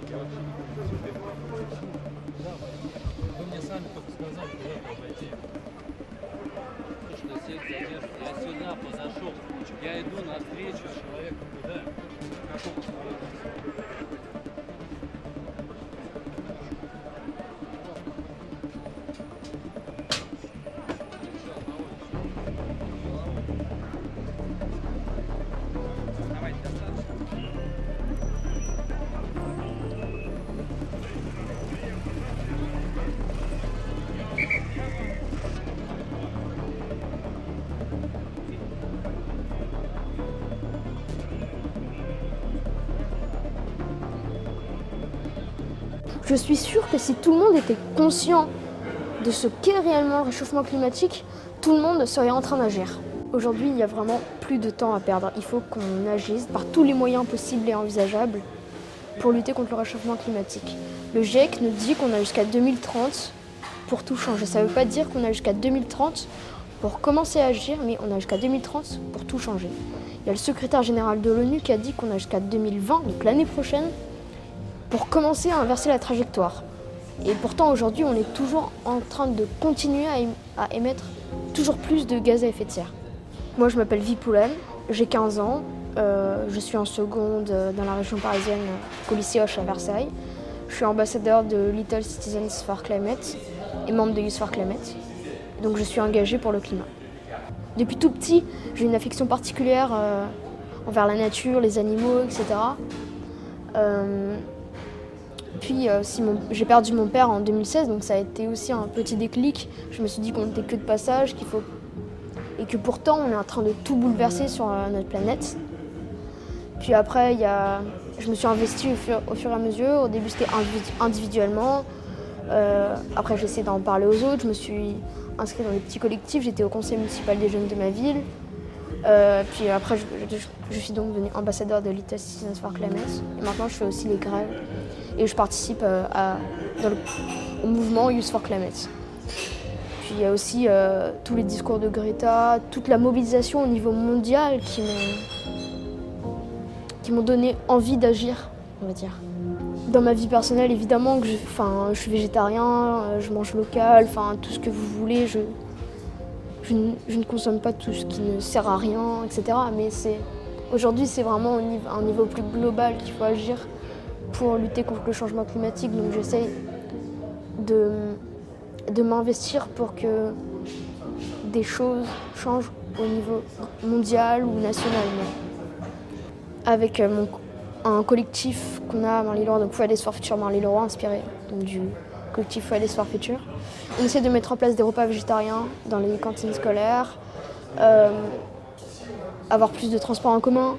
Вы мне сами только сказали, куда пойти. Что всех задержат. Я сюда подошел. Я иду навстречу человеку. Куда? Какому человеку? Je suis sûre que si tout le monde était conscient de ce qu'est réellement le réchauffement climatique, tout le monde serait en train d'agir. Aujourd'hui, il y a vraiment plus de temps à perdre. Il faut qu'on agisse par tous les moyens possibles et envisageables pour lutter contre le réchauffement climatique. Le GIEC nous dit qu'on a jusqu'à 2030 pour tout changer. Ça ne veut pas dire qu'on a jusqu'à 2030 pour commencer à agir, mais on a jusqu'à 2030 pour tout changer. Il y a le secrétaire général de l'ONU qui a dit qu'on a jusqu'à 2020, donc l'année prochaine, pour commencer à inverser la trajectoire. Et pourtant, aujourd'hui, on est toujours en train de continuer à émettre toujours plus de gaz à effet de serre. Moi, je m'appelle Vipoulen, j'ai 15 ans, je suis en seconde dans la région parisienne, au lycée Hoche à Versailles. Je suis ambassadeur de Little Citizens for Climate et membre de Youth for Climate. Donc je suis engagée pour le climat. Depuis tout petit, j'ai une affection particulière envers la nature, les animaux, etc. Puis j'ai perdu mon père en 2016, donc ça a été aussi un petit déclic. Je me suis dit qu'on n'était que de passage, et que pourtant on est en train de tout bouleverser sur notre planète. Puis après, je me suis investie au fur et à mesure. Au début, c'était individuellement. Après, j'ai essayé d'en parler aux autres. Je me suis inscrite dans des petits collectifs. J'étais au conseil municipal des jeunes de ma ville. Puis après, je suis donc devenue ambassadeur de Little Citizens for Climate. Et maintenant, je fais aussi les grèves. Et je participe au mouvement Youth for Climate. Puis il y a aussi tous les discours de Greta, toute la mobilisation au niveau mondial qui m'ont donné envie d'agir, on va dire. Dans ma vie personnelle, évidemment, que je suis végétarien, je mange local, tout ce que vous voulez. Je ne consomme pas tout ce qui ne sert à rien, etc. Mais aujourd'hui, c'est vraiment à un niveau plus global qu'il faut agir pour lutter contre le changement climatique. Donc j'essaie de m'investir pour que des choses changent au niveau mondial ou national. Avec un collectif qu'on a à Marly-le-Roi, donc Fridays for Future Marly-le-Roi, inspiré donc, du collectif Fridays for Future. On essaie de mettre en place des repas végétariens dans les cantines scolaires, avoir plus de transports en commun.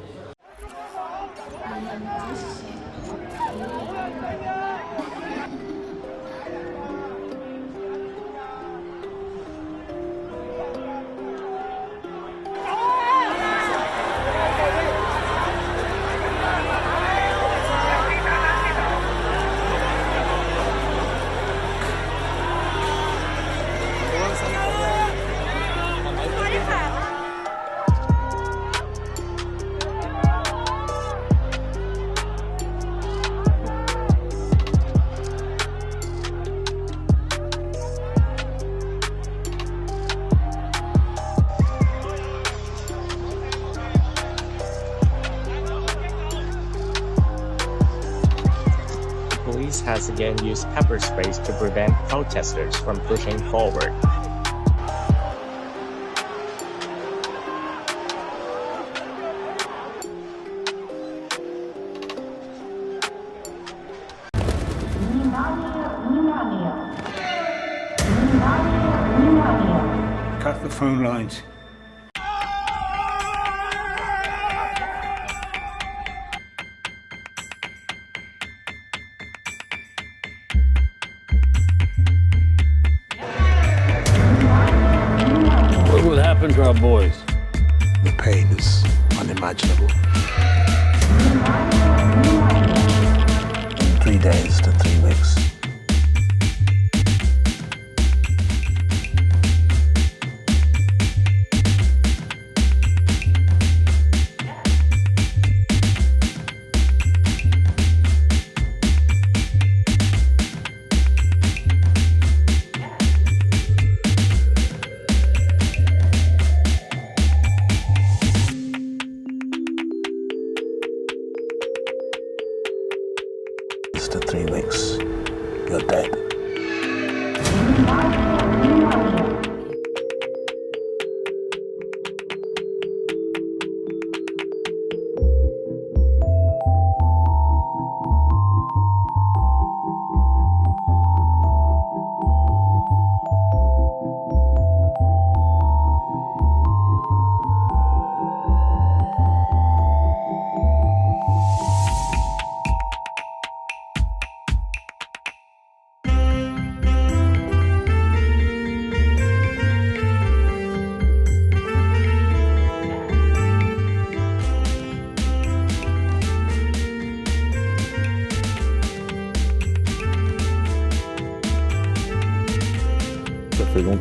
Police has again used pepper sprays to prevent protesters from pushing forward. Cut the phone lines. What would happen to our boys? The pain is unimaginable. 3 days to 3 weeks.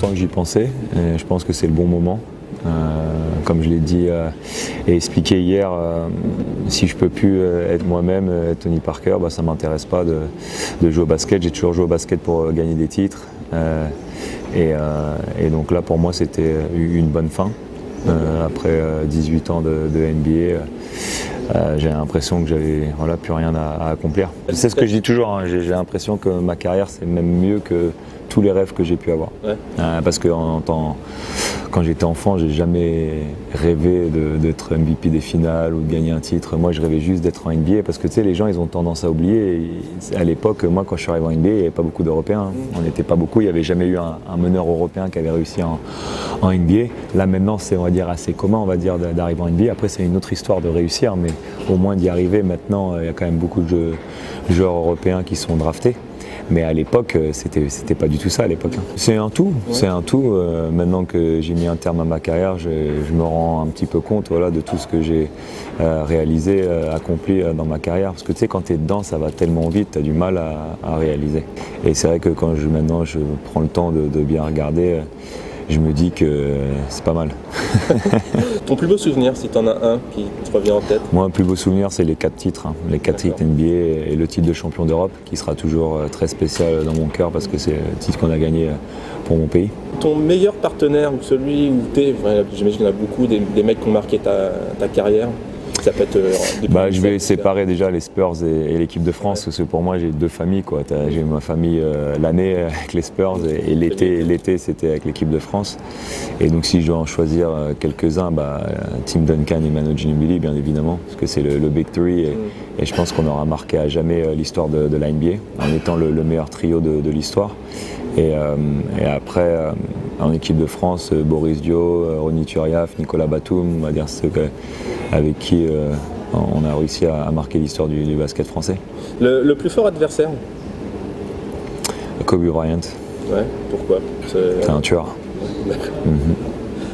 longtemps que j'y pensais. Et je pense que c'est le bon moment. Comme je l'ai dit et expliqué hier, si je peux plus être moi-même, être Tony Parker, ça ne m'intéresse pas de jouer au basket. J'ai toujours joué au basket pour gagner des titres. Et donc là, pour moi, c'était une bonne fin. Après 18 ans de NBA, j'ai l'impression que j'avais plus rien à accomplir. C'est ce que je dis toujours, hein, j'ai l'impression que ma carrière, c'est même mieux que tous les rêves que j'ai pu avoir. Ouais. Parce que quand j'étais enfant, j'ai jamais rêvé d'être MVP des finales ou de gagner un titre. Moi, je rêvais juste d'être en NBA parce que tu sais, les gens, ils ont tendance à oublier. Et à l'époque, moi, quand je suis arrivé en NBA, il n'y avait pas beaucoup d'Européens. On n'était pas beaucoup. Il n'y avait jamais eu un meneur européen qui avait réussi en NBA. Là, maintenant, c'est, on va dire, assez commun, on va dire, d'arriver en NBA. Après, c'est une autre histoire de réussir, mais au moins d'y arriver. Maintenant, il y a quand même beaucoup de joueurs européens qui sont draftés. Mais à l'époque, c'était pas du tout ça à l'époque. C'est un tout, c'est un tout. Maintenant que j'ai mis un terme à ma carrière, je me rends un petit peu compte de tout ce que j'ai réalisé, accompli dans ma carrière. Parce que tu sais, quand tu es dedans, ça va tellement vite, tu as du mal à réaliser. Et c'est vrai que quand maintenant je prends le temps de bien regarder, je me dis que c'est pas mal. Ton plus beau souvenir, si tu en as un qui te revient en tête? Moi, un plus beau souvenir, c'est les 4 titres. Les 4 titres NBA et le titre de champion d'Europe, qui sera toujours très spécial dans mon cœur parce que c'est le titre qu'on a gagné pour mon pays. Ton meilleur partenaire ou celui où tu es, j'imagine qu'il y en a beaucoup, des mecs qui ont marqué ta carrière. Ça peut être je vais séparer déjà les Spurs et l'équipe de France, parce que pour moi j'ai 2 familles. J'ai ma famille l'année avec les Spurs et l'été c'était avec l'équipe de France. Et donc si je dois en choisir quelques-uns, Tim Duncan et Manu Ginobili bien évidemment, parce que c'est le Big Three et je pense qu'on aura marqué à jamais l'histoire de la NBA en étant le meilleur trio de l'histoire. Et après, en équipe de France, Boris Dio, Ronny Turiaf, Nicolas Batum, on va dire ceux avec qui on a réussi à marquer l'histoire du basket français. Le plus fort adversaire? Kobe Bryant. Ouais, pourquoi? C'est un tueur.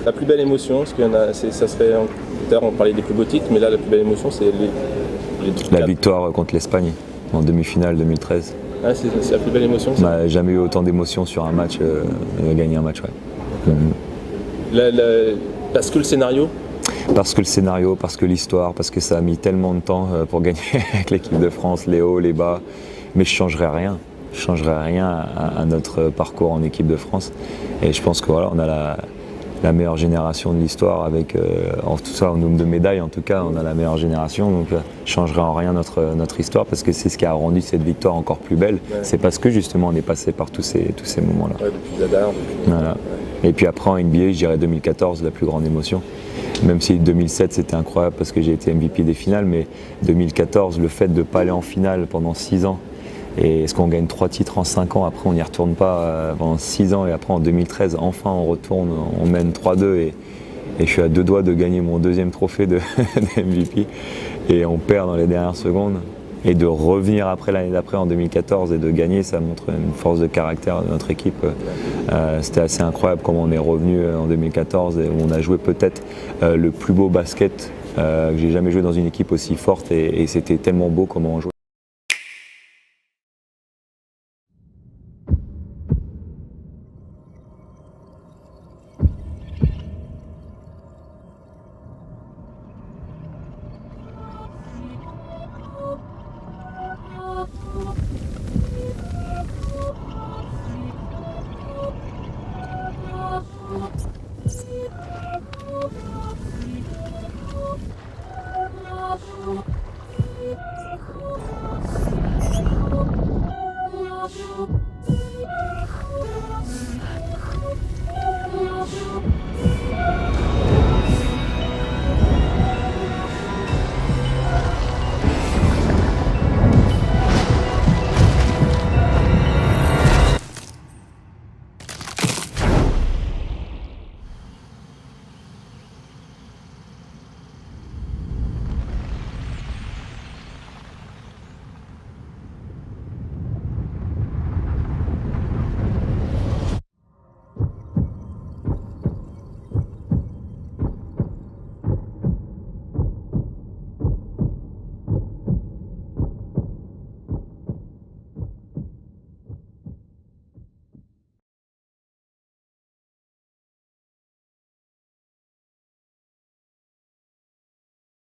La plus belle émotion, parce qu'il y en a, ça serait, d'ailleurs on parlait des plus beaux titres, mais là la plus belle émotion c'est la victoire contre l'Espagne en demi-finale 2013. Ah, c'est la plus belle émotion ça? Jamais eu autant d'émotions sur un match, gagner un match, ouais. Parce que le scénario? Parce que le scénario, parce que l'histoire, parce que ça a mis tellement de temps pour gagner avec l'équipe de France, les hauts, les bas. Mais je ne changerai rien. Je ne changerai rien à notre parcours en équipe de France. Et je pense que on a la meilleure génération de l'histoire avec, en tout ça, en nombre de médailles, en tout cas, on a la meilleure génération. Donc je ne changerai en rien notre histoire parce que c'est ce qui a rendu cette victoire encore plus belle. Ouais. C'est parce que justement on est passé par tous ces moments-là. Ouais, depuis Zadar. Voilà. Ouais. Et puis après en NBA, je dirais 2014, la plus grande émotion. Même si 2007 c'était incroyable parce que j'ai été MVP des finales, mais 2014, le fait de ne pas aller en finale pendant 6 ans, et est-ce qu'on gagne 3 titres en 5 ans, après on n'y retourne pas pendant 6 ans, et après en 2013, enfin on retourne, on mène 3-2, et je suis à 2 doigts de gagner mon 2e trophée de MVP, et on perd dans les dernières secondes. Et de revenir après l'année d'après en 2014 et de gagner, ça montre une force de caractère de notre équipe. C'était assez incroyable comment on est revenu en 2014 et on a joué peut-être le plus beau basket que j'ai jamais joué dans une équipe aussi forte et c'était tellement beau comment on jouait.